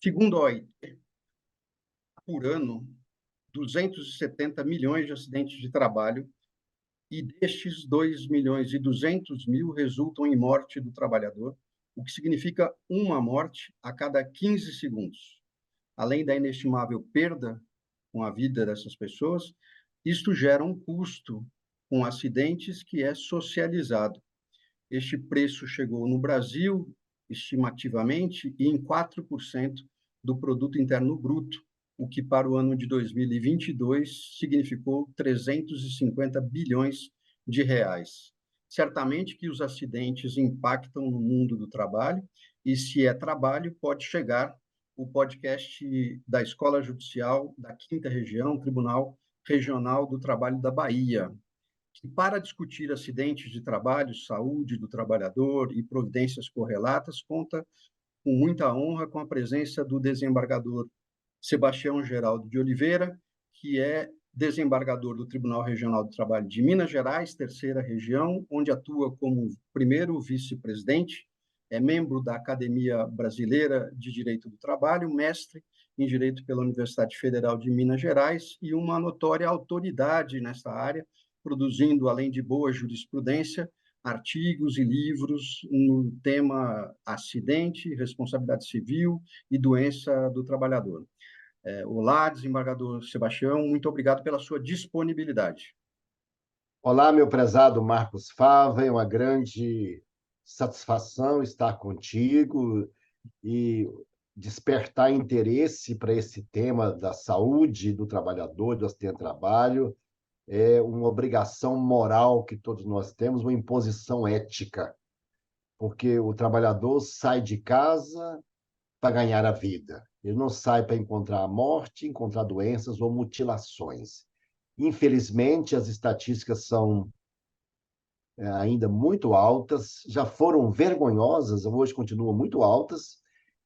Segundo a OIT, por ano, 270 milhões de acidentes de trabalho e destes 2.200.000 resultam em morte do trabalhador, o que significa uma morte a cada 15 segundos. Além da inestimável perda com a vida dessas pessoas, isto gera um custo com acidentes que é socializado. Este preço chegou no Brasil, estimativamente, em 4% do produto interno bruto, o que para o ano de 2022 significou 350 bilhões de reais. Certamente que os acidentes impactam no mundo do trabalho, e se é trabalho, pode chegar o podcast da Escola Judicial da 5ª Região, Tribunal Regional do Trabalho da Bahia, que, para discutir acidentes de trabalho, saúde do trabalhador e providências correlatas, conta com muita honra com a presença do desembargador Sebastião Geraldo de Oliveira, que é desembargador do Tribunal Regional do Trabalho de Minas Gerais, 3ª Região, onde atua como primeiro vice-presidente, é membro da Academia Brasileira de Direito do Trabalho, mestre em Direito pela Universidade Federal de Minas Gerais e uma notória autoridade nesta área, produzindo, além de boa jurisprudência, artigos e livros no tema acidente, responsabilidade civil e doença do trabalhador. Olá, desembargador Sebastião, muito obrigado pela sua disponibilidade. Olá, meu prezado Marcos Fava, é uma grande satisfação estar contigo e despertar interesse para esse tema da saúde do trabalhador, do acidente de trabalho. É uma obrigação moral que todos nós temos, uma imposição ética, porque o trabalhador sai de casa para ganhar a vida. Ele não sai para encontrar a morte, encontrar doenças ou mutilações. Infelizmente, as estatísticas são ainda muito altas, já foram vergonhosas, hoje continuam muito altas,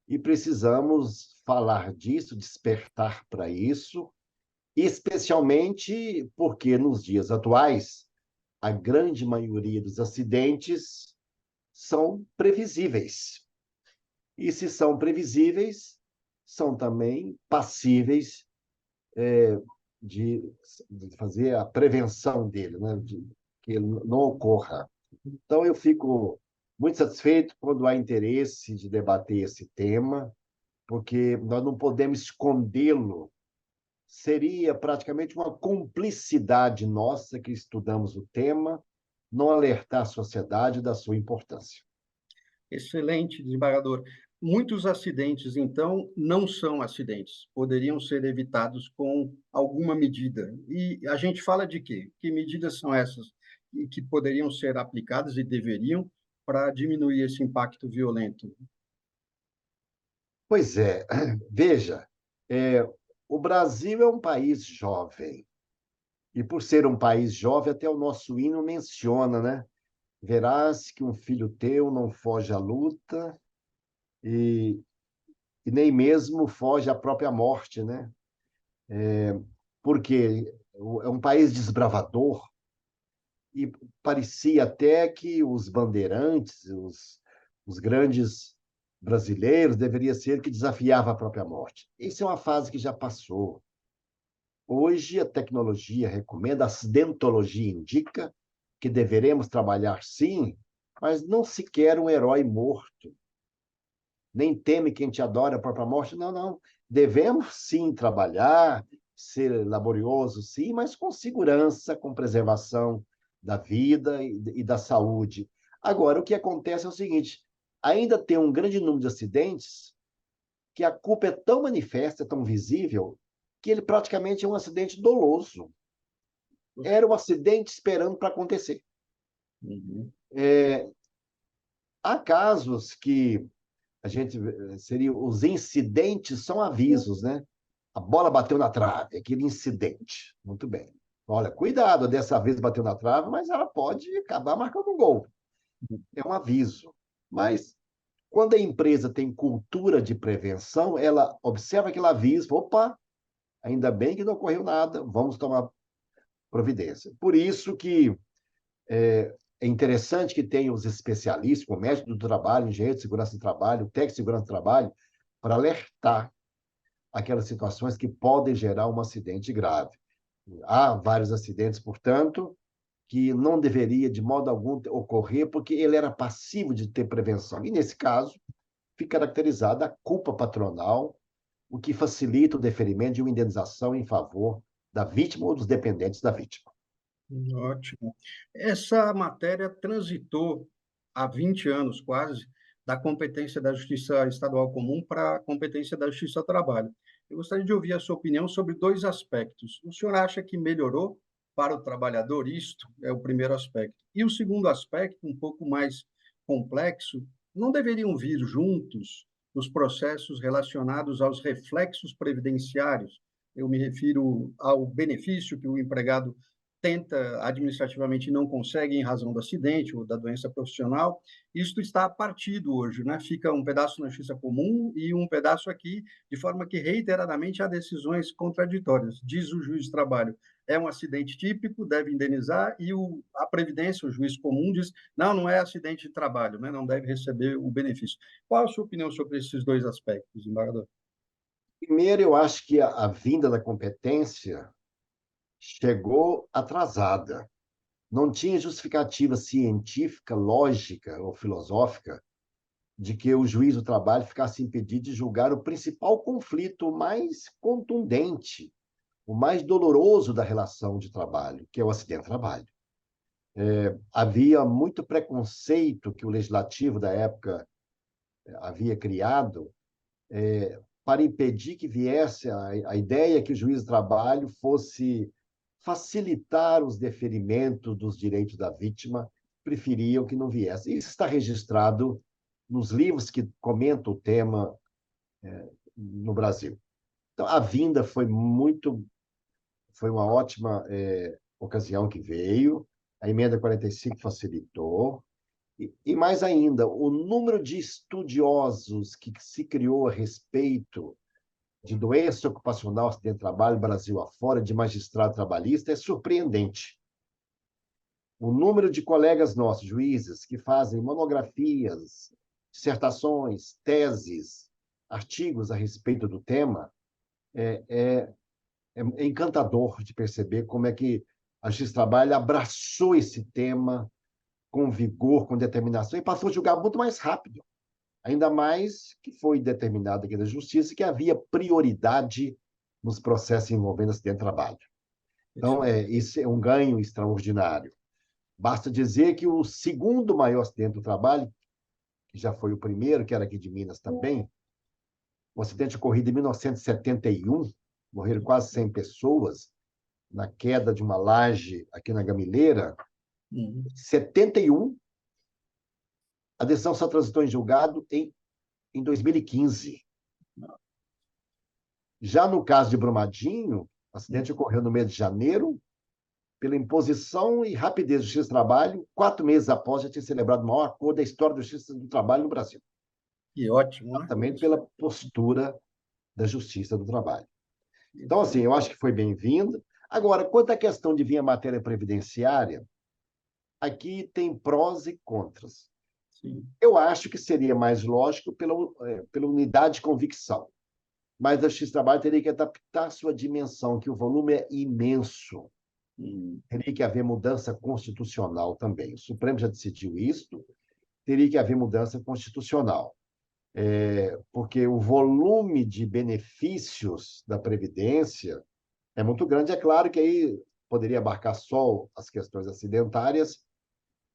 e precisamos falar disso, despertar para isso, especialmente porque nos dias atuais, a grande maioria dos acidentes são previsíveis. E se são previsíveis, são também passíveis de fazer a prevenção dele, né? De que ele não ocorra. Então, eu fico muito satisfeito quando há interesse de debater esse tema, porque nós não podemos escondê-lo. Seria praticamente uma cumplicidade nossa que estudamos o tema, não alertar a sociedade da sua importância. Excelente, desembargador. Muitos acidentes, então, não são acidentes, poderiam ser evitados com alguma medida. E a gente fala de quê? Que medidas são essas que poderiam ser aplicadas e deveriam para diminuir esse impacto violento? Pois é, veja, o Brasil é um país jovem, e por ser um país jovem, até o nosso hino menciona, né? Verás que um filho teu não foge à luta e, e nem mesmo foge à própria morte, né? Porque é um país desbravador e parecia até que os bandeirantes, os grandes brasileiros, deveria ser que desafiava a própria morte. Isso é uma fase que já passou. Hoje, a tecnologia recomenda, a acidentologia indica que deveremos trabalhar sim, mas não se quer um herói morto. Nem teme quem te adora a própria morte. Não, não. Devemos sim trabalhar, ser laborioso, sim, mas com segurança, com preservação da vida e da saúde. Agora, o que acontece é o seguinte: ainda tem um grande número de acidentes que a culpa é tão manifesta, tão visível, que ele praticamente é um acidente doloso. Era um acidente esperando para acontecer. Uhum. Há casos que a gente seria os incidentes são avisos, né? A bola bateu na trave, aquele incidente. Muito bem. Olha, cuidado, dessa vez bateu na trave, mas ela pode acabar marcando um gol. É um aviso. Mas quando a empresa tem cultura de prevenção, ela observa aquele aviso, opa, ainda bem que não ocorreu nada, vamos tomar providência. Por isso que é interessante que tenha os especialistas, como médico do trabalho, engenheiro de segurança do trabalho, técnico de segurança do trabalho, para alertar aquelas situações que podem gerar um acidente grave. Há vários acidentes, portanto, que não deveria, de modo algum, ocorrer, porque ele era passivo de ter prevenção. E, nesse caso, fica caracterizada a culpa patronal, o que facilita o deferimento de uma indenização em favor da vítima ou dos dependentes da vítima. Ótimo. Essa matéria transitou há 20 anos, quase, da competência da Justiça Estadual Comum para a competência da Justiça do Trabalho. Eu gostaria de ouvir a sua opinião sobre dois aspectos. O senhor acha que melhorou para o trabalhador? Isto é o primeiro aspecto. E o segundo aspecto, um pouco mais complexo, não deveriam vir juntos os processos relacionados aos reflexos previdenciários? Eu me refiro ao benefício que o empregado tenta administrativamente e não consegue em razão do acidente ou da doença profissional. Isto está partido hoje, né? Fica um pedaço na justiça comum e um pedaço aqui, de forma que reiteradamente há decisões contraditórias. Diz o juiz de trabalho, é um acidente típico, deve indenizar, e a Previdência, o juiz comum, diz, não, não é acidente de trabalho, né? Não deve receber o benefício. Qual a sua opinião sobre esses dois aspectos, embargador? Primeiro, eu acho que a vinda da competência chegou atrasada. Não tinha justificativa científica, lógica ou filosófica de que o juiz do trabalho ficasse impedido de julgar o principal conflito mais contundente, o mais doloroso da relação de trabalho, que é o acidente de trabalho. Havia muito preconceito que o legislativo da época havia criado para impedir que viesse a ideia que o juiz do trabalho fosse facilitar os deferimentos dos direitos da vítima, preferiam que não viesse. Isso está registrado nos livros que comentam o tema no Brasil. Então, a vinda foi uma ótima ocasião que veio, a emenda 45 facilitou, e mais ainda, o número de estudiosos que se criou a respeito de doença ocupacional, acidente de trabalho, Brasil afora, de magistrado trabalhista, é surpreendente. O número de colegas nossos, juízes, que fazem monografias, dissertações, teses, artigos a respeito do tema, é encantador de perceber como é que a Justiça do Trabalho abraçou esse tema com vigor, com determinação, e passou a julgar muito mais rápido. Ainda mais que foi determinado aqui da Justiça que havia prioridade nos processos envolvendo acidente de trabalho. Então, isso é um ganho extraordinário. Basta dizer que o segundo maior acidente do trabalho, que já foi o primeiro, que era aqui de Minas também, um acidente ocorrido em 1971, morreram quase 100 pessoas na queda de uma laje aqui na Gamileira. 71, a decisão só transitou em julgado em 2015. Já no caso de Brumadinho, o acidente ocorreu no mês de janeiro, pela imposição e rapidez do Justiça do Trabalho, 4 meses após já ter celebrado o maior acordo da história da Justiça do Trabalho no Brasil. Que ótimo, né? Também pela postura da Justiça do Trabalho. Então, assim, eu acho que foi bem-vindo. Agora, quanto à questão de vir a matéria previdenciária, aqui tem prós e contras. Sim. Eu acho que seria mais lógico pela unidade de convicção. Mas a Justiça do Trabalho teria que adaptar a sua dimensão, que o volume é imenso. Teria que haver mudança constitucional também. O Supremo já decidiu isso, teria que haver mudança constitucional. Porque o volume de benefícios da Previdência é muito grande. É claro que aí poderia abarcar só as questões acidentárias,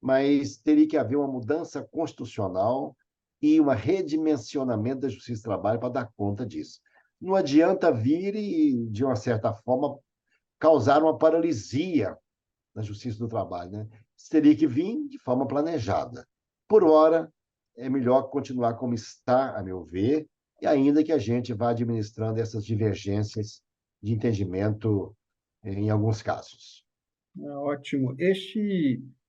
mas teria que haver uma mudança constitucional e um redimensionamento da Justiça do Trabalho para dar conta disso. Não adianta vir e, de uma certa forma, causar uma paralisia na Justiça do Trabalho, né? Isso teria que vir de forma planejada. Por hora, é melhor continuar como está, a meu ver, e ainda que a gente vá administrando essas divergências de entendimento em alguns casos. Ótimo.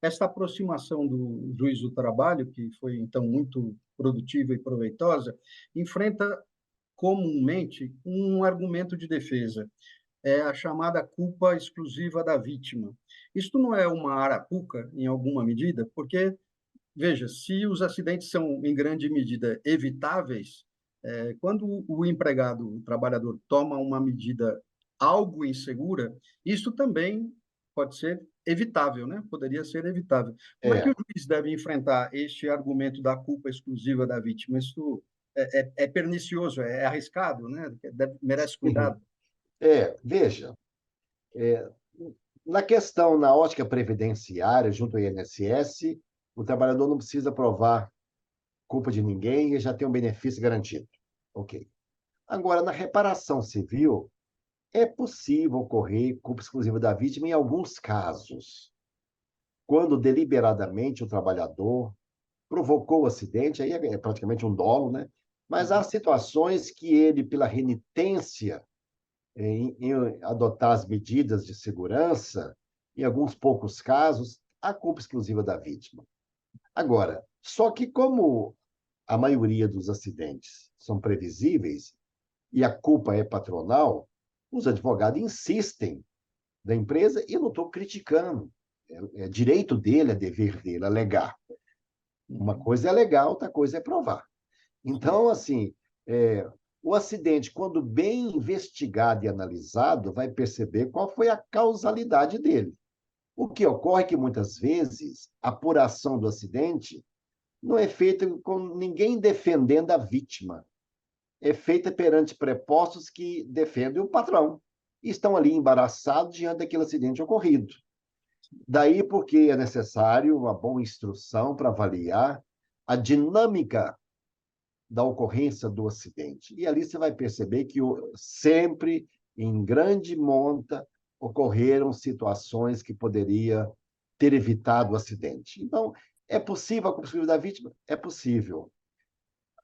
Esta aproximação do juiz do trabalho, que foi, então, muito produtiva e proveitosa, enfrenta comumente um argumento de defesa, é a chamada culpa exclusiva da vítima. Isto não é uma arapuca, em alguma medida? Porque, veja, se os acidentes são, em grande medida, evitáveis, Quando o empregado, o trabalhador, toma uma medida algo insegura, isso também pode ser evitável, né? Poderia ser evitável. Como é que É. o juiz deve enfrentar este argumento da culpa exclusiva da vítima? Isso é pernicioso, é arriscado, né? Merece Sim. cuidado. Veja, é, na questão, na ótica previdenciária, junto ao INSS, o trabalhador não precisa provar culpa de ninguém e já tem um benefício garantido. Ok. Agora, na reparação civil, é possível ocorrer culpa exclusiva da vítima em alguns casos, quando deliberadamente o trabalhador provocou o acidente, aí é praticamente um dolo, né? Mas há Uhum. situações que ele, pela renitência em adotar as medidas de segurança, em alguns poucos casos, há culpa exclusiva da vítima. Agora, só que como a maioria dos acidentes são previsíveis e a culpa é patronal, os advogados insistem da empresa e eu não estou criticando. É direito dele, é dever dele alegar. Uma Uhum. coisa é legal, outra coisa é provar. Sim, Então, assim, é, o acidente, quando bem investigado e analisado, vai perceber qual foi a causalidade dele. O que ocorre é que, muitas vezes, a apuração do acidente não é feita com ninguém defendendo a vítima. É feita perante prepostos que defendem o patrão. E estão ali embaraçados diante daquele acidente ocorrido. Daí porque é necessário uma boa instrução para avaliar a dinâmica da ocorrência do acidente. E ali você vai perceber que sempre, em grande monta, ocorreram situações que poderia ter evitado o acidente. Então, é possível a culpa da vítima? É possível.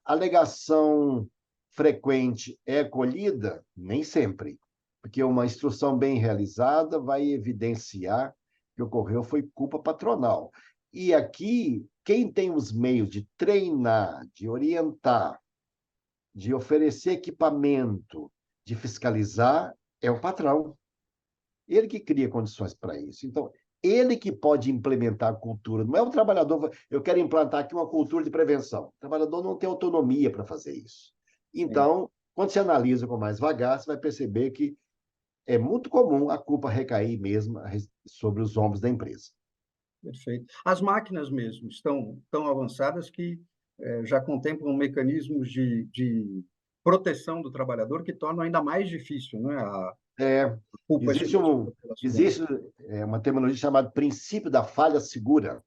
A alegação frequente é acolhida? Nem sempre, porque uma instrução bem realizada vai evidenciar que ocorreu foi culpa patronal. E aqui, quem tem os meios de treinar, de orientar, de oferecer equipamento, de fiscalizar, é o patrão. Ele que cria condições para isso. Então, ele que pode implementar a cultura. Não é o trabalhador, eu quero implantar aqui uma cultura de prevenção. O trabalhador não tem autonomia para fazer isso. sim. Então, quando você analisa com mais vagar, você vai perceber que é muito comum a culpa recair mesmo sobre os ombros da empresa. Perfeito. As máquinas mesmo estão tão avançadas que já contemplam mecanismos de proteção do trabalhador que tornam ainda mais difícil, né, a É, culpa existe um, exclusiva pelo acidente. existe uma terminologia chamada princípio da falha segura,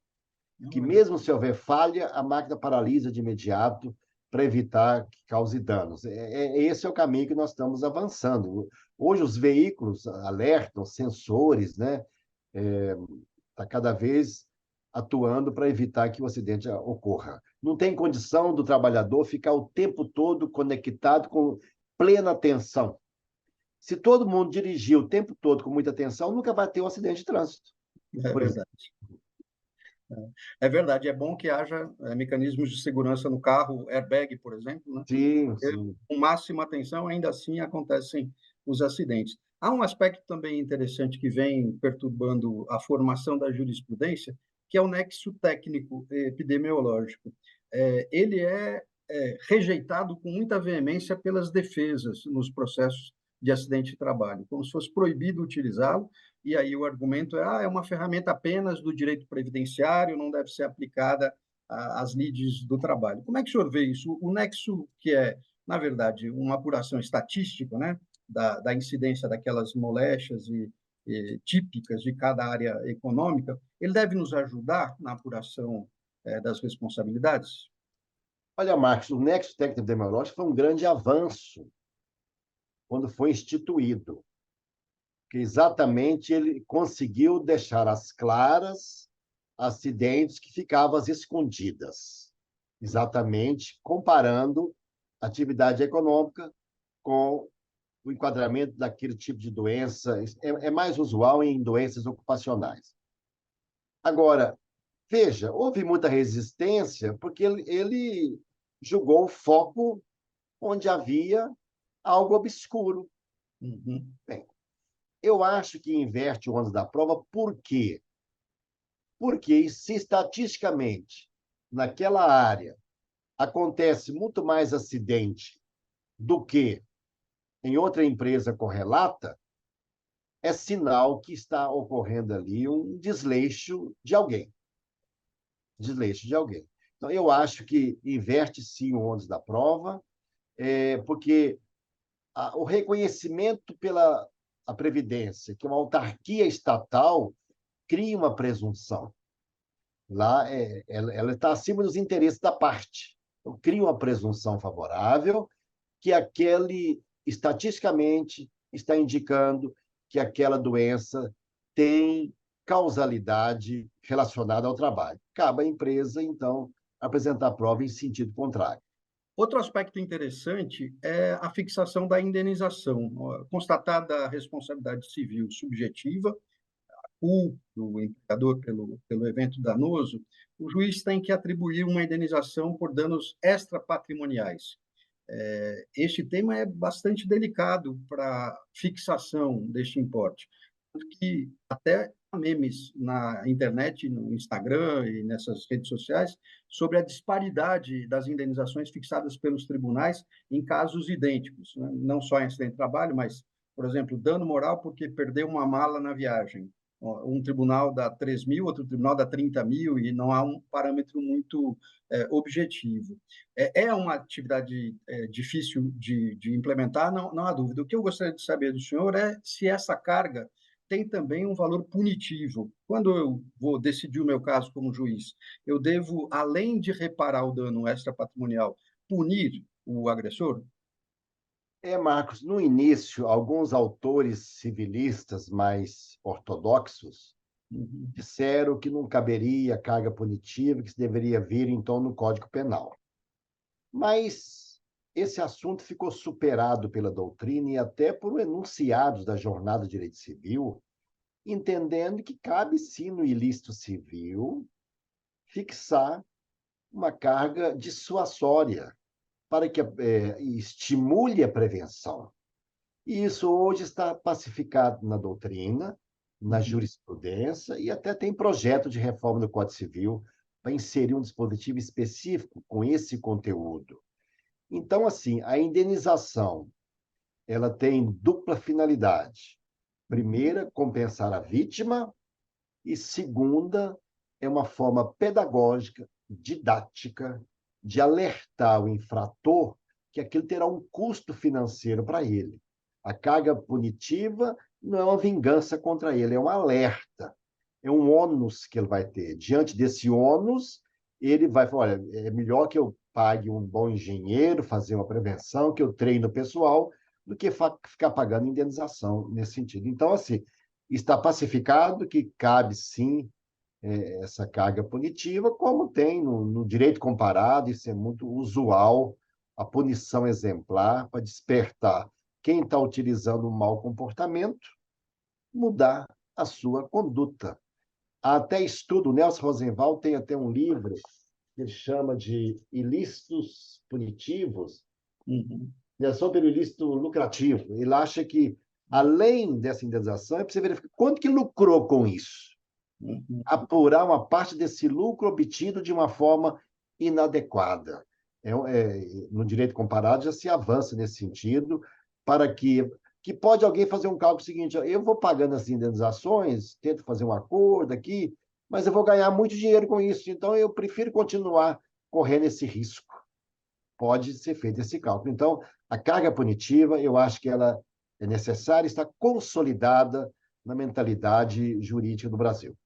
que Olha, mesmo se houver falha, a máquina paralisa de imediato para evitar que cause danos. Esse é o caminho que nós estamos avançando. Hoje os veículos alertam, sensores, né? Está cada vez atuando para evitar que o acidente ocorra. Não tem condição do trabalhador ficar o tempo todo conectado com plena atenção. Se todo mundo dirigir o tempo todo com muita atenção, nunca vai ter um acidente de trânsito, é por exemplo. verdade. É verdade. É bom que haja mecanismos de segurança no carro, airbag, por exemplo, né? Sim, Porque, sim. com máxima atenção, ainda assim acontecem os acidentes. Há um aspecto também interessante que vem perturbando a formação da jurisprudência, que é o nexo técnico epidemiológico. Ele é rejeitado com muita veemência pelas defesas nos processos de acidente de trabalho, como se fosse proibido utilizá-lo, e aí o argumento é uma ferramenta apenas do direito previdenciário, não deve ser aplicada às lides do trabalho. Como é que o senhor vê isso? O nexo, que é, na verdade, uma apuração estatística, né, da incidência daquelas moléstias e típicas de cada área econômica, ele deve nos ajudar na apuração das responsabilidades? Olha, Marcos, o nexo técnico epidemiológico foi um grande avanço quando foi instituído, que exatamente ele conseguiu deixar às claras acidentes que ficavam às escondidas, exatamente comparando atividade econômica com o enquadramento daquele tipo de doença. É mais usual em doenças ocupacionais. Agora, veja, houve muita resistência porque ele julgou o foco onde havia algo obscuro. Uhum. Bem, eu acho que inverte o ônus da prova, por quê? Porque se estatisticamente naquela área acontece muito mais acidente do que em outra empresa correlata, é sinal que está ocorrendo ali um desleixo de alguém. Desleixo de alguém. Então, eu acho que inverte sim o ônus da prova, porque o reconhecimento pela a Previdência, que é uma autarquia estatal, cria uma presunção. Lá, ela está acima dos interesses da parte. Então, cria uma presunção favorável que aquele, estatisticamente, está indicando que aquela doença tem causalidade relacionada ao trabalho. Cabe à empresa, então, apresentar a prova em sentido contrário. Outro aspecto interessante é a fixação da indenização. Constatada a responsabilidade civil subjetiva, do empregador pelo evento danoso, o juiz tem que atribuir uma indenização por danos extrapatrimoniais. Este tema é bastante delicado para fixação deste importe, que até há memes na internet, no Instagram e nessas redes sociais, sobre a disparidade das indenizações fixadas pelos tribunais em casos idênticos, né? Não só em acidente de trabalho, mas, por exemplo, dano moral porque perdeu uma mala na viagem. Um tribunal dá 3 mil, outro tribunal dá 30 mil, e não há um parâmetro muito objetivo. É uma atividade difícil de implementar, não há dúvida. O que eu gostaria de saber do senhor é se essa carga tem também um valor punitivo. Quando eu vou decidir o meu caso como juiz, eu devo, além de reparar o dano extrapatrimonial, punir o agressor? Marcos, no início, alguns autores civilistas mais ortodoxos Uhum. disseram que não caberia carga punitiva, que se deveria vir, então, no Código Penal. Mas esse assunto ficou superado pela doutrina e até por enunciados da Jornada do Direito Civil, entendendo que cabe sim no ilícito civil fixar uma carga dissuasória para que estimule a prevenção. E isso hoje está pacificado na doutrina, na Uhum. jurisprudência, e até tem projeto de reforma do Código Civil para inserir um dispositivo específico com esse conteúdo. Então, assim, a indenização, ela tem dupla finalidade. Primeira, compensar a vítima, e segunda, é uma forma pedagógica, didática, de alertar o infrator que aquilo terá um custo financeiro para ele. A carga punitiva não é uma vingança contra ele, é um alerta, é um ônus que ele vai ter. Diante desse ônus, ele vai falar: olha, é melhor que eu pague um bom engenheiro, fazer uma prevenção, que eu treine o pessoal, do que ficar pagando indenização nesse sentido. Então, assim, está pacificado que cabe, sim, essa carga punitiva, como tem no direito comparado, isso é muito usual, a punição exemplar para despertar quem está utilizando um mau comportamento, mudar a sua conduta. Há até estudo, o Nelson Rosenwald tem até um livro que ele chama de Ilícitos Punitivos, Uhum. sobre o ilícito lucrativo. Ele acha que, além dessa indenização, é preciso verificar quanto que lucrou com isso. Uhum. Apurar uma parte desse lucro obtido de uma forma inadequada. No direito comparado já se avança nesse sentido, para que pode alguém fazer um cálculo seguinte: eu vou pagando as indenizações, tento fazer um acordo aqui, mas eu vou ganhar muito dinheiro com isso, então eu prefiro continuar correndo esse risco. Pode ser feito esse cálculo. Então, a carga punitiva, eu acho que ela é necessária, está consolidada na mentalidade jurídica do Brasil.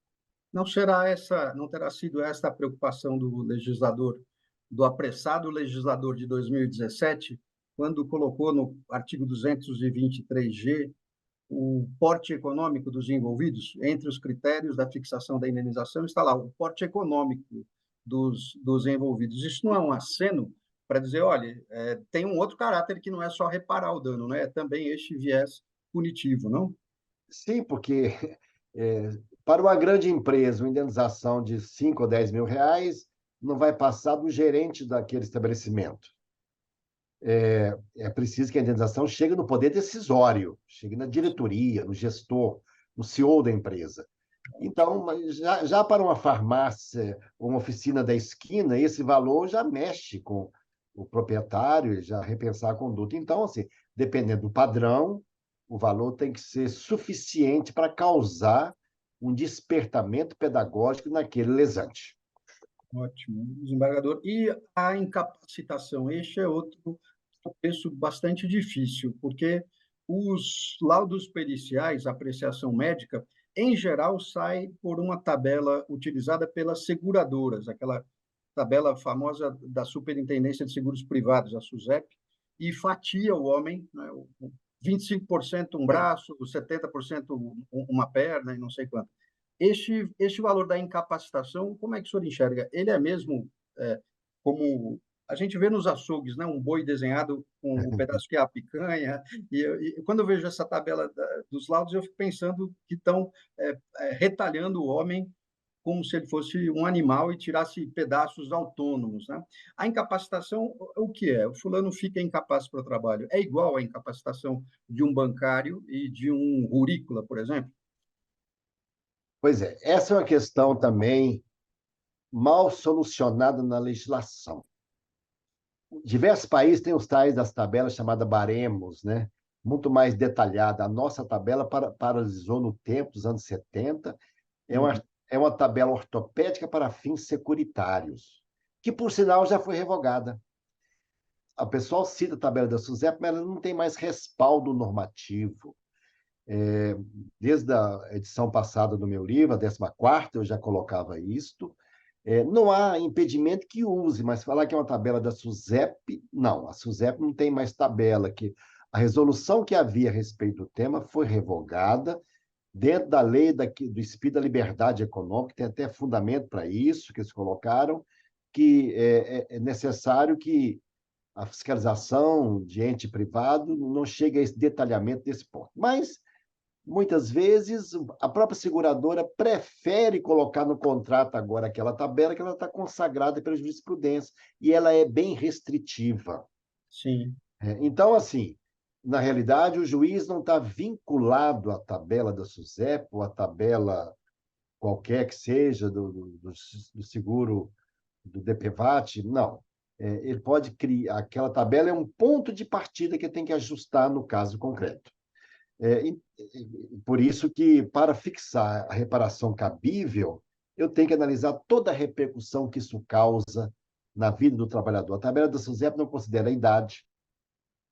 Não terá sido esta a preocupação do legislador, do apressado legislador de 2017, quando colocou no artigo 223G o porte econômico dos envolvidos? Entre os critérios da fixação da indenização está lá o porte econômico dos envolvidos. Isso não é um aceno para dizer, olha, tem um outro caráter que não é só reparar o dano, né? É também este viés punitivo, não? Sim, porque é, para uma grande empresa, uma indenização de 5 ou 10 mil reais não vai passar do gerente daquele estabelecimento. É preciso que a indenização chegue no poder decisório, chegue na diretoria, no gestor, no CEO da empresa. Então, já para uma farmácia ou uma oficina da esquina, esse valor já mexe o proprietário já repensar a conduta. Então, assim, dependendo do padrão, o valor tem que ser suficiente para causar um despertamento pedagógico naquele lesante. Ótimo, desembargador. E a incapacitação? Este é outro contexto bastante difícil, porque os laudos periciais, a apreciação médica, em geral, sai por uma tabela utilizada pelas seguradoras, aquela tabela famosa da Superintendência de Seguros Privados, a SUSEP, e fatia o homem, né, 25% um braço, 70% uma perna e não sei quanto. Este valor da incapacitação, como é que o senhor enxerga? Ele é mesmo como a gente vê nos açougues, né? Um boi desenhado com o pedaço que é a picanha. E quando eu vejo essa tabela dos laudos, eu fico pensando que estão retalhando o homem como se ele fosse um animal e tirasse pedaços autônomos, né? A incapacitação, o que é? O fulano fica incapaz para o trabalho. É igual à incapacitação de um bancário e de um rurícola, por exemplo? Pois é, essa é uma questão também mal solucionada na legislação. Diversos países têm os tais das tabelas chamadas baremos, né? Muito mais detalhada. A nossa tabela paralisou no tempo dos anos 70. Uhum. É uma tabela ortopédica para fins securitários, que, por sinal, já foi revogada. A pessoa cita a tabela da SUSEP, mas ela não tem mais respaldo normativo. Desde a edição passada do meu livro, a 14ª, eu já colocava isto. Não há impedimento que use, mas falar que é uma tabela da SUSEP, não. A SUSEP não tem mais tabela, que a resolução que havia a respeito do tema foi revogada dentro da lei do espírito da liberdade econômica, tem até fundamento para isso, que eles colocaram, que é necessário que a fiscalização de ente privado não chegue a esse detalhamento desse ponto. Mas muitas vezes, a própria seguradora prefere colocar no contrato agora aquela tabela que ela está consagrada pela jurisprudência, e ela é bem restritiva. Sim, Então, assim, na realidade, o juiz não está vinculado à tabela da SUSEP ou à tabela qualquer que seja do seguro do DPVAT, não. Ele pode criar, aquela tabela é um ponto de partida que tem que ajustar no caso concreto. Por isso que, para fixar a reparação cabível, eu tenho que analisar toda a repercussão que isso causa na vida do trabalhador. A tabela da SUSEP não considera a idade,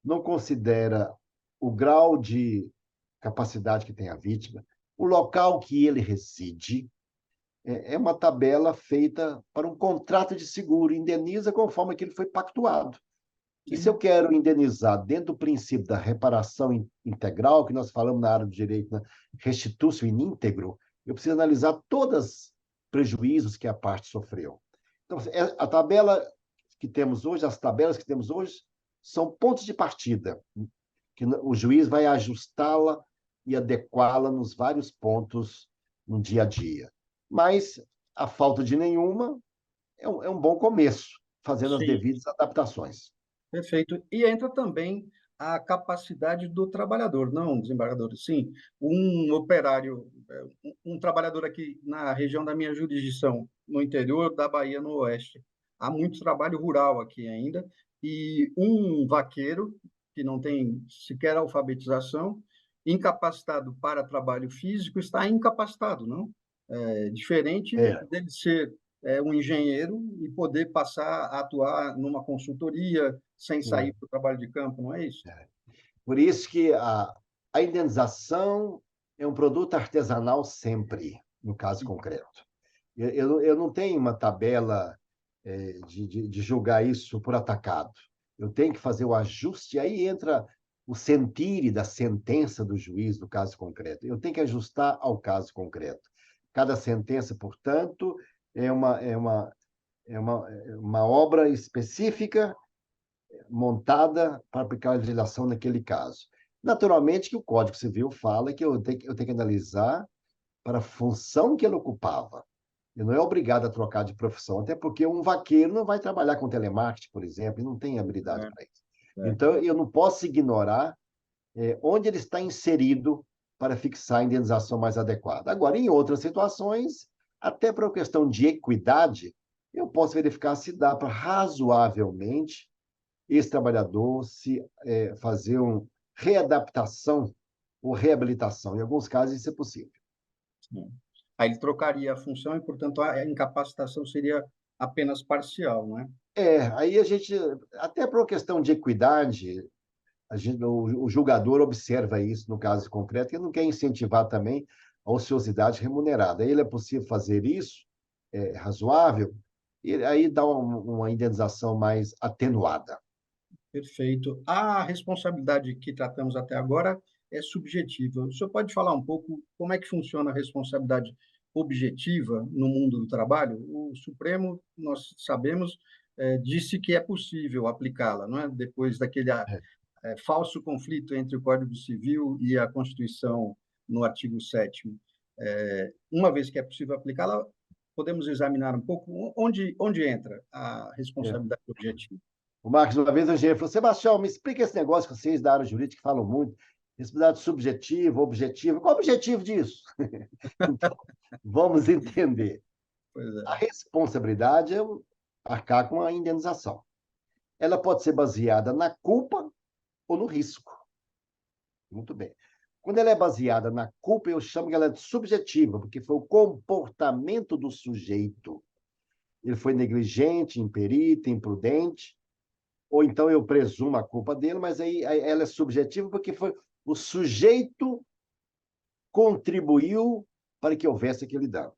não considera o grau de capacidade que tem a vítima, o local que ele reside. É uma tabela feita para um contrato de seguro, indeniza conforme aquilo foi pactuado. E se sim, eu quero indenizar dentro do princípio da reparação integral, que nós falamos na área do direito, né? Restituição in íntegro, eu preciso analisar todos os prejuízos que a parte sofreu. Então, a tabela que temos hoje, as tabelas que temos hoje, são pontos de partida, que o juiz vai ajustá-la e adequá-la nos vários pontos no dia a dia. Mas a falta de nenhuma é um bom começo, fazendo as sim. devidas adaptações. Perfeito. E entra também a capacidade do trabalhador, não, desembargador? Sim, um operário, um trabalhador aqui na região da minha jurisdição, no interior da Bahia, no oeste. Há muito trabalho rural aqui ainda, e um vaqueiro, que não tem sequer alfabetização, incapacitado para trabalho físico, está incapacitado, não? Diferente É, dele ser um engenheiro e poder passar a atuar numa consultoria sem sair sim. para o trabalho de campo, não é isso? Por isso que a indenização é um produto artesanal sempre, no caso Sim, concreto. Eu não tenho uma tabela de julgar isso por atacado. Eu tenho que fazer o ajuste, aí entra o sentire da sentença do juiz do caso concreto. Eu tenho que ajustar ao caso concreto. Cada sentença, portanto, é uma obra específica montada para aplicar a legislação naquele caso. Naturalmente que o Código Civil fala que eu tenho que analisar para a função que ele ocupava. Ele não é obrigado a trocar de profissão, até porque um vaqueiro não vai trabalhar com telemarketing, por exemplo, e não tem habilidade para isso. é. Então, eu não posso ignorar onde ele está inserido para fixar a indenização mais adequada. Agora, em outras situações, até por questão de equidade, eu posso verificar se dá para razoavelmente esse trabalhador fazer uma readaptação ou reabilitação. Em alguns casos, isso é possível. Sim. Aí ele trocaria a função e, portanto, a incapacitação seria apenas parcial, não é? Aí a gente, até por uma questão de equidade, o julgador observa isso no caso concreto, que não quer incentivar também a ociosidade remunerada. Ele é possível fazer isso, razoável, e aí dá uma indenização mais atenuada. Perfeito. A responsabilidade que tratamos até agora é subjetiva. O senhor pode falar um pouco como é que funciona a responsabilidade objetiva no mundo do trabalho? O Supremo, nós sabemos, disse que é possível aplicá-la, não é? Depois daquele falso conflito entre o Código Civil e a Constituição no artigo 7º. Uma vez que é possível aplicá-la, podemos examinar um pouco onde entra a É. responsabilidade objetiva. O Marcos, uma vez, o engenheiro falou: Sebastião, me explica esse negócio que vocês da área jurídica falam muito, responsabilidade subjetiva, objetiva. Qual é o objetivo disso? Então, vamos entender. Pois é. A responsabilidade é arcar com a indenização. Ela pode ser baseada na culpa ou no risco. Muito bem. Quando ela é baseada na culpa, eu chamo que ela é subjetiva, porque foi o comportamento do sujeito. Ele foi negligente, imperito, imprudente, ou então eu presumo a culpa dele, mas aí ela é subjetiva porque foi o sujeito contribuiu para que houvesse aquele dano.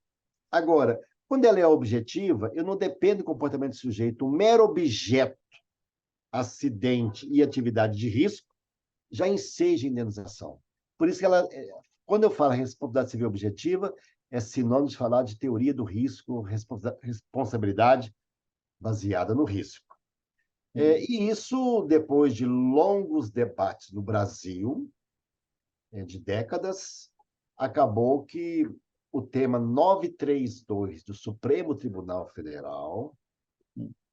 Agora, quando ela é objetiva, eu não dependo do comportamento do sujeito, um mero objeto, acidente e atividade de risco já enseja indenização. Por isso que quando eu falo responsabilidade civil objetiva, é sinônimo de falar de teoria do risco, responsabilidade baseada no risco. E isso, depois de longos debates no Brasil, de décadas, acabou que o tema 932 do Supremo Tribunal Federal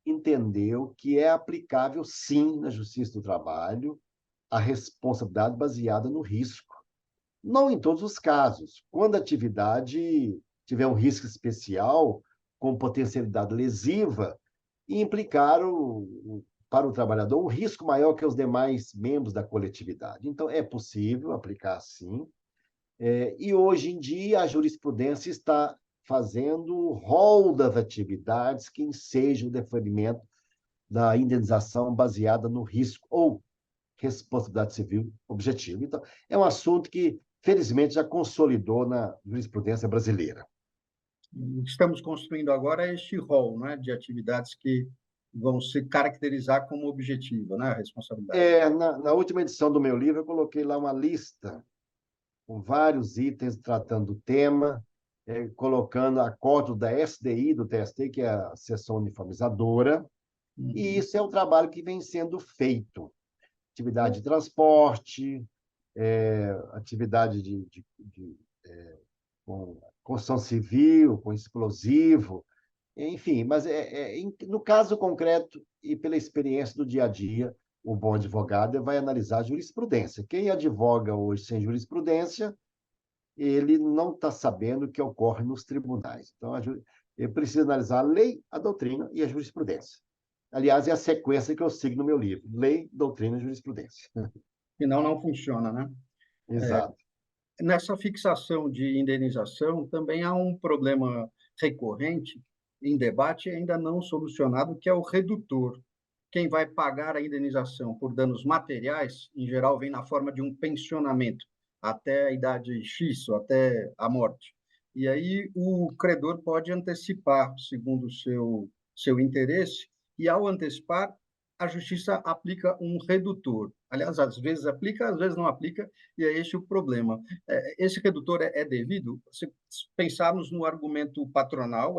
entendeu que é aplicável, sim, na Justiça do Trabalho, a responsabilidade baseada no risco. Não em todos os casos. Quando a atividade tiver um risco especial, com potencialidade lesiva, e implicar para o trabalhador um risco maior que os demais membros da coletividade. Então, é possível aplicar sim. E hoje em dia, a jurisprudência está fazendo o rol das atividades que ensejam o deferimento da indenização baseada no risco ou responsabilidade civil objetiva. Então, é um assunto que, felizmente, já consolidou na jurisprudência brasileira. Estamos construindo agora este rol, né, de atividades que vão se caracterizar como objetiva, né, a responsabilidade. Na última edição do meu livro, eu coloquei lá uma lista com vários itens tratando do tema, colocando acordo da SDI, do TST, que é a seção uniformizadora, e isso é um trabalho que vem sendo feito. Atividade de transporte, atividade com construção civil, com explosivo, enfim, mas no caso concreto e pela experiência do dia a dia, o bom advogado vai analisar a jurisprudência. Quem advoga hoje sem jurisprudência, ele não está sabendo o que ocorre nos tribunais. Então, ele precisa analisar a lei, a doutrina e a jurisprudência. Aliás, é a sequência que eu sigo no meu livro: lei, doutrina e jurisprudência. Senão não funciona, né? Exato. Nessa fixação de indenização, também há um problema recorrente em debate ainda não solucionado, que é o redutor. Quem vai pagar a indenização por danos materiais, em geral, vem na forma de um pensionamento até a idade X, ou até a morte. E aí o credor pode antecipar, segundo o seu interesse, e ao antecipar, a justiça aplica um redutor. Aliás, às vezes aplica, às vezes não aplica, e é esse o problema. Esse redutor é devido? Se pensarmos no argumento patronal,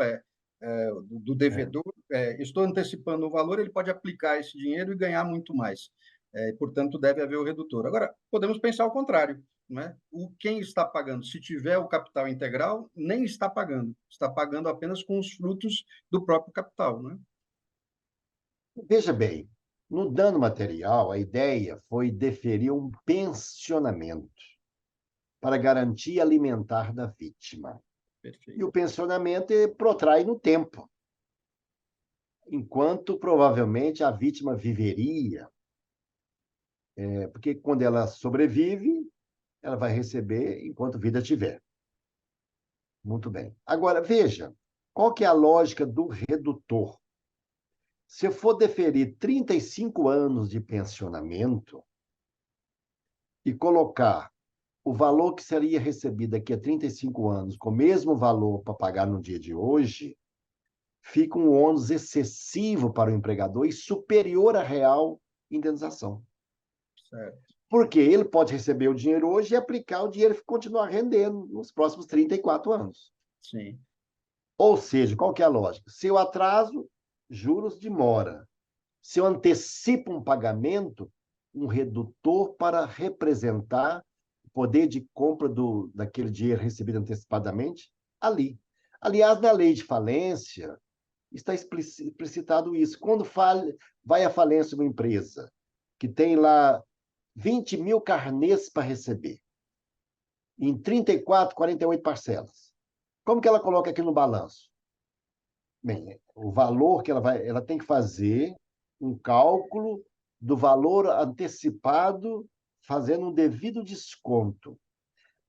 do devedor, estou antecipando o valor, ele pode aplicar esse dinheiro e ganhar muito mais. Portanto, deve haver o redutor. Agora, podemos pensar o contrário. Né? Quem está pagando, se tiver o capital integral, nem está pagando apenas com os frutos do próprio capital. Né? Veja bem, no dano material, a ideia foi deferir um pensionamento para garantia alimentar da vítima. E Perfeito. o pensionamento protrai no tempo. enquanto provavelmente a vítima viveria, porque quando ela sobrevive, ela vai receber enquanto vida tiver. Muito bem. Agora, veja, qual que é a lógica do redutor? Se eu for deferir 35 anos de pensionamento e colocar o valor que seria recebido daqui a 35 anos com o mesmo valor para pagar no dia de hoje, fica um ônus excessivo para o empregador e superior à real indenização. Certo. Porque ele pode receber o dinheiro hoje e aplicar o dinheiro e continuar rendendo nos próximos 34 anos. Sim. Ou seja, qual que é a lógica? Se eu atraso, juros de mora. Se eu antecipo um pagamento, um redutor para representar o poder de compra daquele dinheiro recebido antecipadamente ali. Aliás, na lei de falência, está explicitado isso. Quando vai à falência uma empresa que tem lá 20 mil carnês para receber, em 34, 48 parcelas, como que ela coloca aqui no balanço? Bem, o valor que ela tem que fazer um cálculo do valor antecipado, fazendo um devido desconto.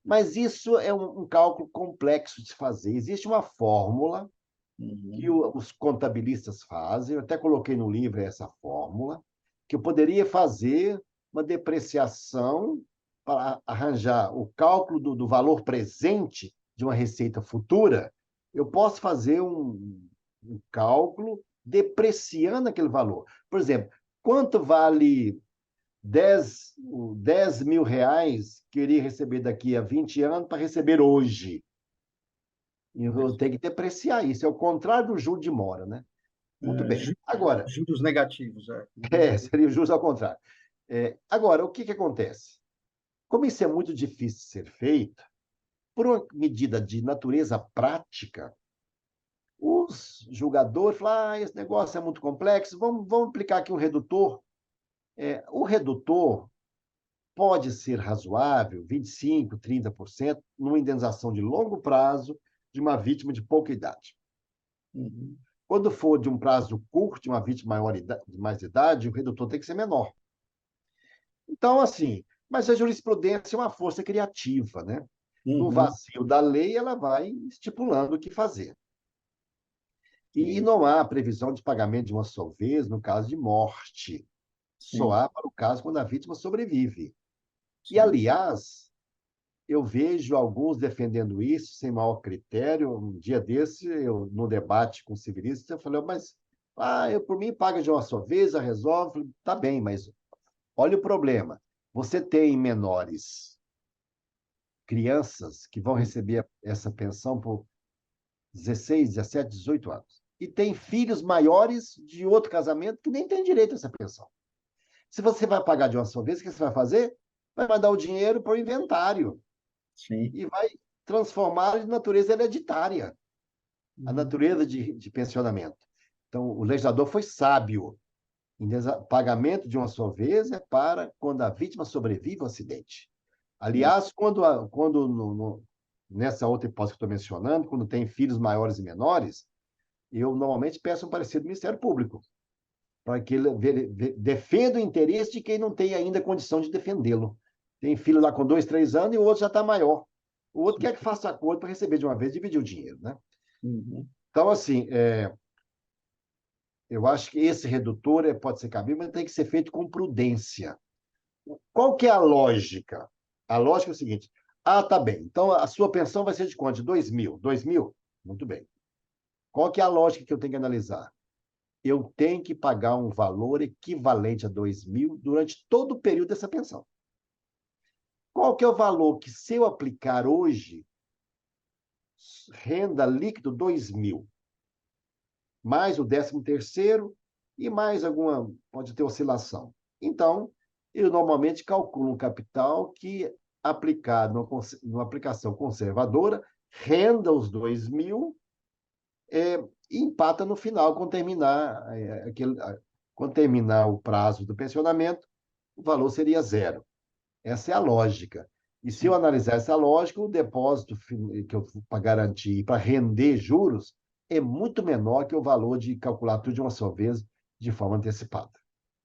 Mas isso é um cálculo complexo de se fazer. Existe uma fórmula que os contabilistas fazem, eu até coloquei no livro essa fórmula, que eu poderia fazer uma depreciação para arranjar o cálculo do valor presente de uma receita futura. Eu posso fazer um cálculo depreciando aquele valor. Por exemplo, quanto vale 10 mil reais que eu iria receber daqui a 20 anos para receber hoje? E eu tenho que depreciar isso. É o contrário do juro de mora, né? Muito É, bem. Agora, juros negativos, é. Uhum. seria o juros ao contrário. Agora, o que acontece? Como isso é muito difícil de ser feito, por uma medida de natureza prática, os julgadores falam, esse negócio é muito complexo, vamos aplicar aqui um redutor. O redutor pode ser razoável, 25%, 30%, numa indenização de longo prazo de uma vítima de pouca idade. Uhum. Quando for de um prazo curto, de uma vítima de mais idade, o redutor tem que ser menor. Então, assim, mas a jurisprudência é uma força criativa, né? No Uhum. vazio da lei, ela vai estipulando o que fazer. E Sim, não há previsão de pagamento de uma só vez no caso de morte. Só sim, há para o caso quando a vítima sobrevive. E, sim. aliás, eu vejo alguns defendendo isso sem maior critério. Um dia desse, eu, no debate com o civilista, eu falei, mas por mim paga de uma só vez, a resolve. Falei, tá bem, mas olha o problema. Você tem menores, crianças que vão receber essa pensão por 16, 17, 18 anos. E tem filhos maiores de outro casamento que nem têm direito a essa pensão. Se você vai pagar de uma só vez, o que você vai fazer? Vai mandar o dinheiro para o inventário Sim. e vai transformar de natureza hereditária, a Uhum. natureza de pensionamento. Então, o legislador foi sábio. Pagamento de uma só vez é para quando a vítima sobrevive ao acidente. Sim. Aliás, quando nessa outra hipótese que estou mencionando, quando tem filhos maiores e menores, eu normalmente peço um parecer do Ministério Público, para que ele defenda o interesse de quem não tem ainda condição de defendê-lo. Tem filho lá com 2, 3 anos e o outro já está maior. O outro quer que faça acordo para receber de uma vez, dividir o dinheiro, né? Uhum. Então, assim, eu acho que esse redutor pode ser cabível, mas tem que ser feito com prudência. Qual que é a lógica? A lógica é o seguinte: tá bem, então a sua pensão vai ser de quanto? De 2 mil? 2 mil? Muito bem. Qual que é a lógica que eu tenho que analisar? Eu tenho que pagar um valor equivalente a 2 mil durante todo o período dessa pensão. Qual que é o valor que, se eu aplicar hoje, renda líquido 2 mil, mais o 13º e mais alguma, pode ter oscilação. Então, eu normalmente calculo um capital que, aplicado numa aplicação conservadora, renda os 2 mil e empata no final, quando terminar o prazo do pensionamento, o valor seria zero. Essa é a lógica. E se eu Sim. analisar essa lógica, o depósito que eu para garantir, para render juros, é muito menor que o valor de calcular tudo de uma só vez, de forma antecipada.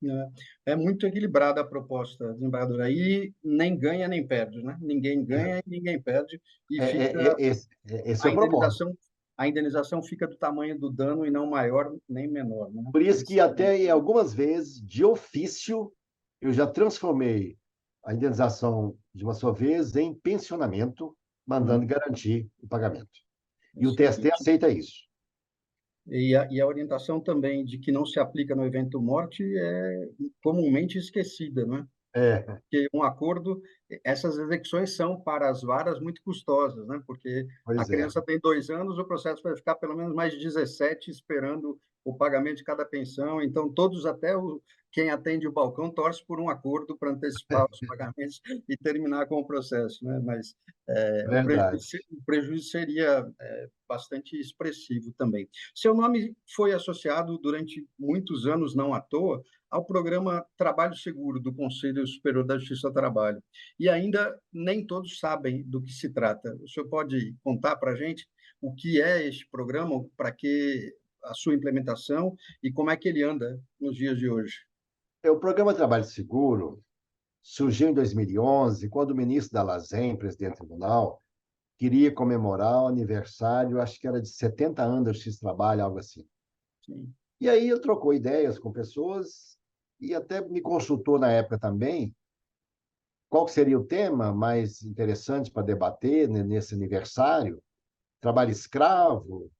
né? É muito equilibrada a proposta, desembargador. Aí nem ganha nem perde, né? Ninguém ganha e ninguém perde, e fica Esse é a o propósito. indenização, a indenização fica do tamanho do dano e não maior nem menor, né? Por isso Esse que é o- até em algumas vezes, de ofício, eu já transformei a indenização de uma só vez em pensionamento, mandando Uhum. garantir o pagamento. E o Isso, TST aceita isso. e a orientação também de que não se aplica no evento morte é comumente esquecida, né? É, Que um acordo, essas execuções são para as varas muito custosas, né? Porque a pois é. criança tem 2 anos, o processo vai ficar pelo menos mais de 17 esperando o pagamento de cada pensão. Então, todos, até quem atende o balcão, torce por um acordo para antecipar os pagamentos e terminar com o processo, né? Mas Verdade. o prejuízo seria bastante expressivo também. Seu nome foi associado durante muitos anos, não à toa, ao programa Trabalho Seguro do Conselho Superior da Justiça do Trabalho. E ainda nem todos sabem do que se trata. O senhor pode contar para a gente o que é este programa, para que a sua implementação e como é que ele anda nos dias de hoje? O programa Trabalho Seguro surgiu em 2011, quando o ministro da Lazem, presidente do tribunal, queria comemorar o aniversário, acho que era de 70 anos do Justiça do Trabalho, algo assim. Sim. E aí ele trocou ideias com pessoas e até me consultou na época também qual seria o tema mais interessante para debater nesse aniversário. Trabalho escravo,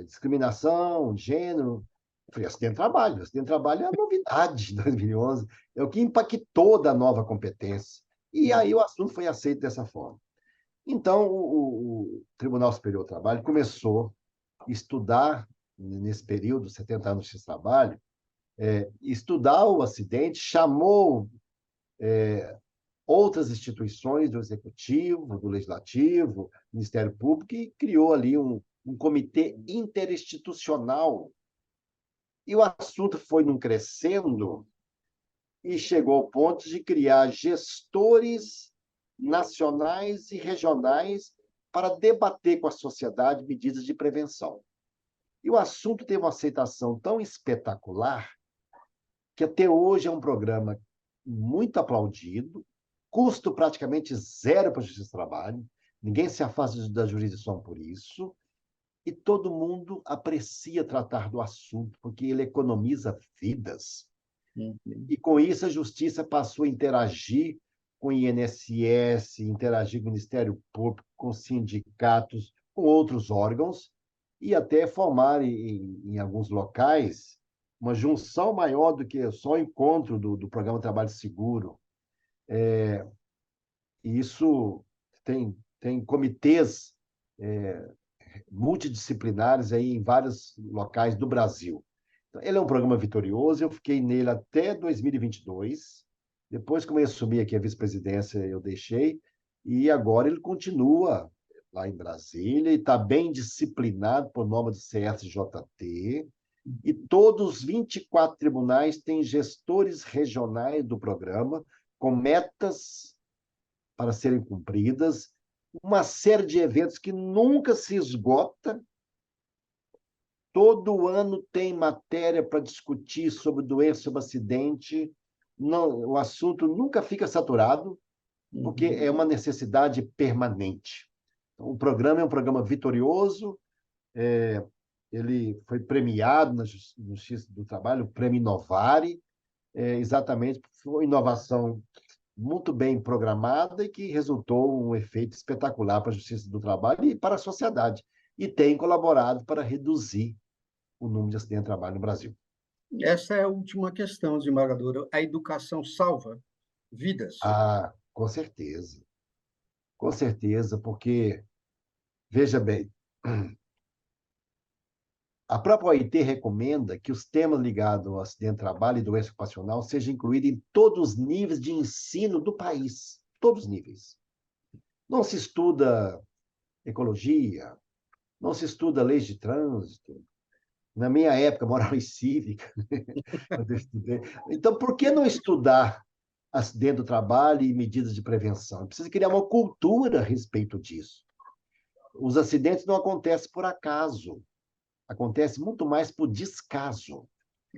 discriminação, gênero. Eu falei, acidente de trabalho é a novidade de 2011, é o que impactou da nova competência. E aí o assunto foi aceito dessa forma. Então, o Tribunal Superior do Trabalho começou a estudar, nesse período, 70 anos de trabalho, estudar o acidente, chamou outras instituições do Executivo, do Legislativo, do Ministério Público, e criou ali um comitê interinstitucional. E o assunto foi num crescendo e chegou ao ponto de criar gestores nacionais e regionais para debater com a sociedade medidas de prevenção. E o assunto teve uma aceitação tão espetacular que até hoje é um programa muito aplaudido, custo praticamente zero para a Justiça do Trabalho, ninguém se afasta da jurisdição por isso, e todo mundo aprecia tratar do assunto, porque ele economiza vidas. Uhum. E com isso a Justiça passou a interagir com o INSS, interagir com o Ministério Público, com sindicatos, com outros órgãos, e até formar em alguns locais uma junção maior do que só o encontro do Programa Trabalho Seguro. E isso tem comitês multidisciplinares aí em vários locais do Brasil. Então, ele é um programa vitorioso, eu fiquei nele até 2022. Depois, como eu assumi aqui a vice-presidência, eu deixei, e agora ele continua lá em Brasília e está bem disciplinado por norma do CSJT, e todos os 24 tribunais têm gestores regionais do programa, com metas para serem cumpridas, uma série de eventos que nunca se esgota. Todo ano tem matéria para discutir sobre doença, sobre acidente. Não, o assunto nunca fica saturado, porque Uhum. é uma necessidade permanente. Então, o programa é um programa vitorioso, ele foi premiado na Justiça do Trabalho, o Prêmio Inovare, exatamente porque foi uma inovação muito bem programada e que resultou um efeito espetacular para a Justiça do Trabalho e para a sociedade. E tem colaborado para reduzir o número de acidentes de trabalho no Brasil. Essa é a última questão, desembargador. A educação salva vidas? Ah, com certeza, porque, veja bem, a própria OIT recomenda que os temas ligados ao acidente de trabalho e doença ocupacional sejam incluídos em todos os níveis de ensino do país, todos os níveis. Não se estuda ecologia, não se estuda leis de trânsito, na minha época, moral e cívica, quando eu estudei. Então, por que não estudar acidente do trabalho e medidas de prevenção? Precisa criar uma cultura a respeito disso. Os acidentes não acontecem por acaso. acontece muito mais por descaso.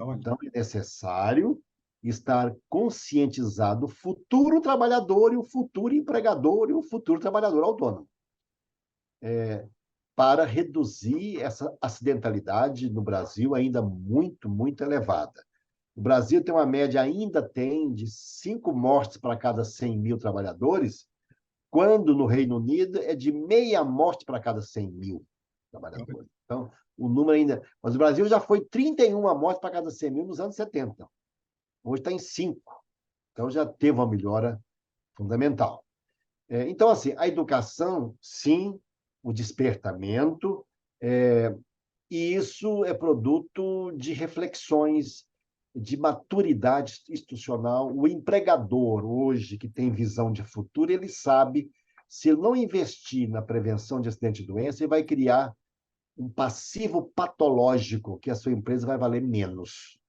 Olha, Então, é necessário estar conscientizado o futuro trabalhador e o futuro empregador e o futuro trabalhador autônomo, para reduzir essa acidentalidade no Brasil ainda muito, muito elevada. O Brasil tem uma média, ainda tem, de 5 mortes para cada 100 mil trabalhadores, quando no Reino Unido é de meia morte para cada 100 mil trabalhadores. Então, o número ainda... Mas o Brasil já foi 31 mortes para cada 100 mil nos anos 70. Hoje está em 5. Então, já teve uma melhora fundamental. Então, assim, a educação, sim, o despertamento, e isso é produto de reflexões, de maturidade institucional. O empregador, hoje, que tem visão de futuro, ele sabe, se ele não investir na prevenção de acidente e doença, ele vai criar um passivo patológico que a sua empresa vai valer menos.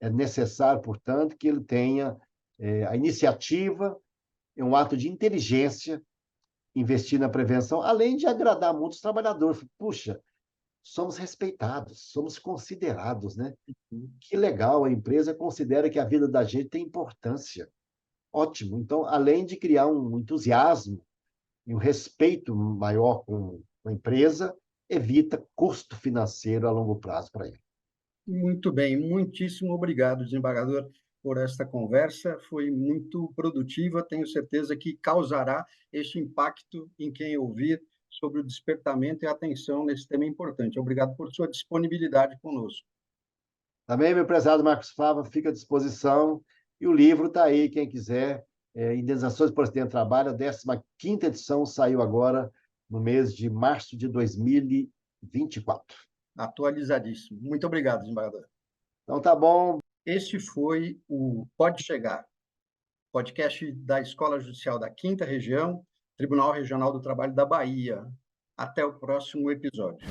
É necessário, portanto, que ele tenha a iniciativa, é um ato de inteligência, investir na prevenção, além de agradar muitos trabalhadores. Puxa, somos respeitados, somos considerados, né? Que legal, a empresa considera que a vida da gente tem importância. Ótimo. Então, além de criar um entusiasmo e um respeito maior com a empresa, evita custo financeiro a longo prazo para ele. muito bem, muitíssimo obrigado, desembargador, por esta conversa. Foi muito produtiva, tenho certeza que causará este impacto em quem ouvir sobre o despertamento e a atenção nesse tema importante. Obrigado por sua disponibilidade conosco. Também, meu prezado Marcos Fava, fica à disposição. E o livro está aí, quem quiser. Indenizações por acidente de trabalho, a 15ª edição saiu agora no mês de março de 2024. Atualizadíssimo. Muito obrigado, desembargador. Então, tá bom. Este foi o Pode Chegar, podcast da Escola Judicial da 5ª Região, Tribunal Regional do Trabalho da Bahia. Até o próximo episódio.